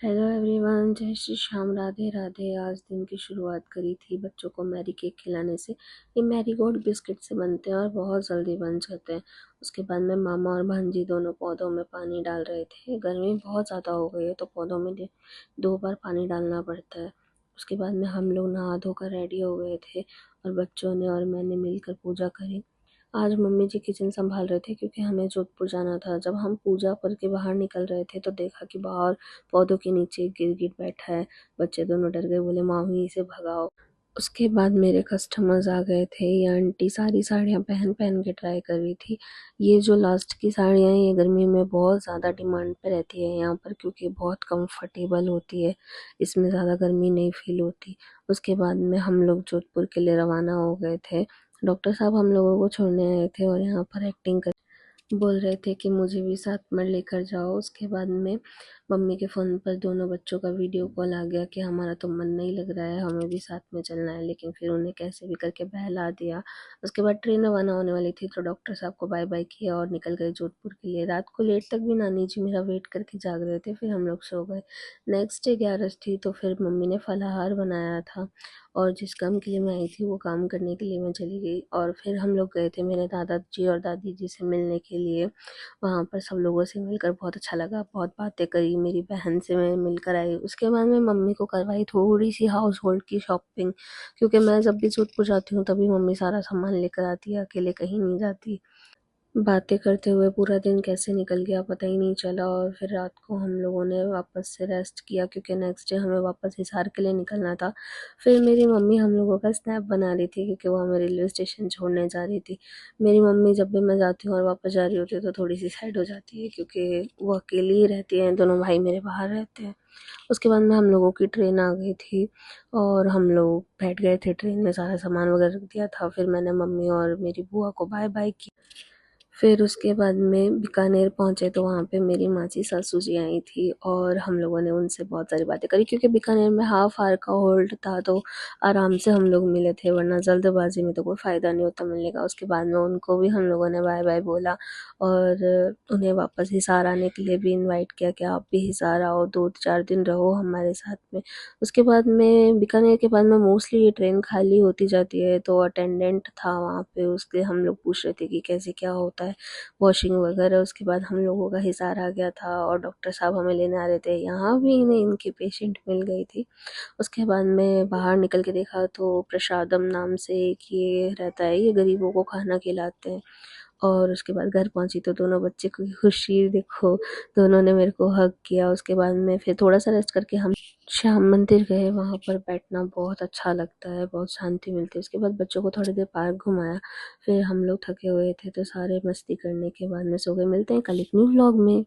Hello everyone, जय श्री श्याम, राधे राधे। आज दिन की शुरुआत करी थी बच्चों को मैरी केक खिलाने से। ये मैरी गोल्ड बिस्किट से बनते हैं और बहुत जल्दी बन जाते हैं। उसके बाद में मामा और भांजी दोनों पौधों में पानी डाल रहे थे। गर्मी बहुत ज़्यादा हो गई है तो पौधों में 2 बार पानी डालना पड़ता है। उसके बाद में हम लोग नहा धोकर रेडी हो गए थे और बच्चों ने और मैंने मिलकर पूजा करी। आज मम्मी जी किचन संभाल रहे थे क्योंकि हमें जोधपुर जाना था। जब हम पूजा करके बाहर निकल रहे थे तो देखा कि बाहर पौधों के नीचे एक गिरगिट बैठा है। बच्चे दोनों डर गए, बोले मामी इसे भगाओ। उसके बाद मेरे कस्टमर्स आ गए थे। ये आंटी सारी साड़ियाँ पहन पहन के ट्राई कर रही थी। ये जो लास्ट की साड़ियाँ हैं ये गर्मी में बहुत ज़्यादा डिमांड पे रहती है यहाँ पर, क्योंकि बहुत कंफर्टेबल होती है। इसमें ज़्यादा गर्मी नहीं फील होती। उसके बाद में हम लोग जोधपुर के लिए रवाना हो गए थे। डॉक्टर साहब हम लोगों को छोड़ने आए थे और यहाँ पर एक्टिंग कर बोल रहे थे कि मुझे भी साथ में लेकर जाओ। उसके बाद में मम्मी के फ़ोन पर दोनों बच्चों का वीडियो कॉल आ गया कि हमारा तो मन नहीं लग रहा है, हमें भी साथ में चलना है, लेकिन फिर उन्हें कैसे भी करके बहला दिया। उसके बाद ट्रेन रवाना होने वाली थी तो डॉक्टर साहब को बाय बाय किया और निकल गए जोधपुर के लिए। रात को लेट तक भी नानी जी मेरा वेट करके जाग रहे थे, फिर हम लोग सो गए। नेक्स्ट डे 11 थी तो फिर मम्मी ने फलाहार बनाया था और जिस काम के लिए मैं आई थी वो काम करने के लिए मैं चली गई। और फिर हम लोग गए थे मेरे दादाजी और दादी जी से मिलने के लिए। वहाँ पर सब लोगों से मिलकर बहुत अच्छा लगा, बहुत बातें करी, मेरी बहन से मैं मिलकर आई। उसके बाद मैं मम्मी को करवाई थोड़ी सी हाउस होल्ड की शॉपिंग, क्योंकि मैं जब भी जोधपुर जाती हूँ तभी मम्मी सारा सामान लेकर आती है, अकेले कहीं नहीं जाती। बातें करते हुए पूरा दिन कैसे निकल गया पता ही नहीं चला। और फिर रात को हम लोगों ने वापस से रेस्ट किया क्योंकि नेक्स्ट डे हमें वापस हिसार के लिए निकलना था। फिर मेरी मम्मी हम लोगों का स्नैप बना रही थी क्योंकि वो हमें रेलवे स्टेशन छोड़ने जा रही थी। मेरी मम्मी जब भी मैं जाती हूँ और वापस जा रही होती है तो थोड़ी सी साइड हो जाती है क्योंकि वो अकेली ही रहती है, दोनों भाई मेरे बाहर रहते हैं। उसके बाद में हम लोगों की ट्रेन आ गई थी और हम लोग बैठ गए थे ट्रेन में, सारा सामान वगैरह रख दिया था। फिर मैंने मम्मी और मेरी बुआ को बाय बाय किया। फिर उसके बाद में बीकानेर पहुँचे तो वहाँ पे मेरी मासी सासू जी आई थी और हम लोगों ने उनसे बहुत सारी बातें करी क्योंकि बीकानेर में हाफ आवर का होल्ड था तो आराम से हम लोग मिले थे, वरना जल्दबाजी में तो कोई फ़ायदा नहीं होता मिलने का। उसके बाद में उनको भी हम लोगों ने बाय बाय बोला और उन्हें वापस हिसार आने के लिए भी इनवाइट किया कि आप भी हिसार आओ, 2-4 दिन रहो हमारे साथ में। उसके बाद में बीकानेर के बाद में मोस्टली ये ट्रेन खाली होती जाती है तो अटेंडेंट था वहाँ पे, उसके हम लोग पूछ रहे थे कि कैसे क्या होता है वॉशिंग वगैरह। उसके बाद हम लोगों का हिसार आ गया था और डॉक्टर साहब हमें लेने आ रहे थे। यहाँ भी इन्हें इनकी पेशेंट मिल गई थी। उसके बाद में बाहर निकल के देखा तो प्रसादम नाम से एक ये रहता है, ये गरीबों को खाना खिलाते हैं। और उसके बाद घर पहुंची तो दोनों बच्चे की खुशी देखो, दोनों ने मेरे को हग किया। उसके बाद में फिर थोड़ा सा रेस्ट करके हम श्याम मंदिर गए। वहाँ पर बैठना बहुत अच्छा लगता है, बहुत शांति मिलती है। उसके बाद बच्चों को थोड़ी देर पार्क घुमाया। फिर हम लोग थके हुए थे तो सारे मस्ती करने के बाद में सो गए। मिलते हैं कल एक न्यू व्लॉग में।